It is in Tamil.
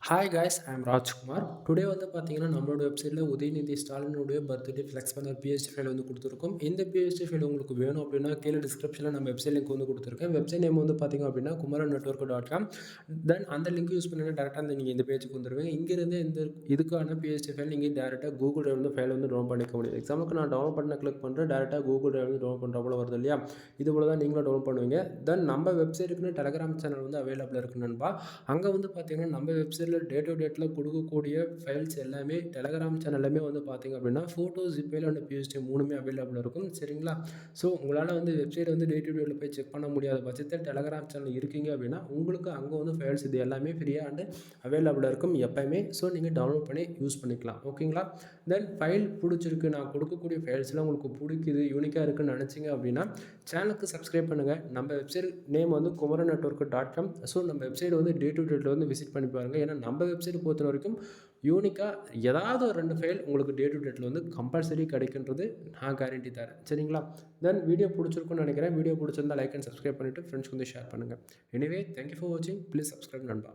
Hi guys I am Rajkumar. Today வந்து பார்த்தீங்கன்னா நம்மளோட வெப்சைட்டில் உதயநிதி ஸ்டாலினுடைய பர்த்டே ஃப்ளெக்ஸ் பண்ண பிஎஸ்டி ஃபைல் வந்து கொடுத்துருக்கோம். இந்த பிஎஸ்டி ஃபைல் உங்களுக்கு வேணும் அப்படின்னா கீழே டிஸ்கிரிப்ஷனில் நம்ம வெப்சைட் லிங்க் வந்து கொடுத்துருக்கேன். வெப்சைட் நேம் வந்து பார்த்தீங்க அப்படின்னா குமரன் நெட்ஒர்க்.com. தென் அந்த லிங்க் யூஸ் பண்ணி டேரெக்டாக நீங்கள் இந்த பேஜுக்கு வந்துடுவீங்க. இங்கேருந்து இந்த இதுக்கான பிஎஸ்டி ஃபைல் நீங்கள் டேரெக்டாக கூகுள் டிரைவ் வந்து ஃபைல் வந்து டவுன்லோட் பண்ணிக்க முடியும். எக்ஸாம்பிளுக்கு நான் டவுன்லோட் பண்ண கிளிக் பண்ணுறேன், டேரெக்டாக கூகுள் டிரைவ் வந்து டவுன்லோட் பண்ணுற போல வருது இல்லையா? இது போல தான் நீங்களும் டவுன்லோட் பண்ணுவீங்க. தென் நம்ம வெப்சைட்டுக்குன்னு டெலகிராம் சேனல் வந்து அவைலபிள் இருக்கு நண்பா. அங்கே வந்து பார்த்தீங்கன்னா நம்ம வெப்சைட்டில் டே டு டேட்டில் கொடுக்கக்கூடிய ஃபைல்ஸ் எல்லாமே டெலகிராம் சேனல்லுமே வந்து பார்த்திங்க அப்படின்னா ஃபோட்டோ ஜிபேல அண்ட் பிஎஸ்டி மூணுமே அவைலபிள் இருக்கும். சரிங்களா? ஸோ உங்களால் வந்து வெப்சைட் வந்து டே டு டேட்டில் போய் செக் பண்ண முடியாத பட்சத்தில் டெலகிராம் சேனல் இருக்கீங்க அப்படின்னா உங்களுக்கு அங்கே வந்து ஃபைல்ஸ் இது எல்லாமே ஃப்ரீயாக அண்ட் அவைலபிளாக இருக்கும் எப்போயுமே. ஸோ நீங்கள் டவுன்லோட் பண்ணி யூஸ் பண்ணிக்கலாம். ஓகேங்களா? தென் ஃபைல் பிடிச்சிருக்கு, நான் கொடுக்கக்கூடிய ஃபைல்ஸ்லாம் உங்களுக்கு பிடிக்குது, யூனிக்காக இருக்குன்னு நினச்சிங்க அப்படின்னா சேனலுக்கு சப்ஸ்கிரைப் பண்ணுங்கள். நம்ம வெப்சைட் நேம் வந்து குமரன் நெட்ஒர்க்.com. ஸோ நம்ம வெப்சைட் வந்து டே டு டேட்டில் வந்து விசிட் பண்ணி பாருங்கள். ஏன்னா நம்ம வெப்சைட் பொறுத்த வரைக்கும் யூனிக்காக ஏதாவது ஒரு 2 ஃபைல் உங்களுக்கு டே டு டேட்டில் வந்து கம்பல்சரி கிடைக்கின்றது நான் கேரண்டி தரேன். சரிங்களா? தென் வீடியோ பிடிச்சிருக்குன்னு நினைக்கிறேன். வீடியோ பிடிச்சிருந்தா லைக் அண்ட் சப்ஸ்கிரைப் பண்ணிவிட்டு ஃப்ரெண்ட்ஸ்க்கு வந்து ஷேர் பண்ணுங்கள். எனிவே தேங்க்யூ ஃபார் வாட்சிங். ப்ளீஸ் சப்ஸ்கிரைப் நண்பா.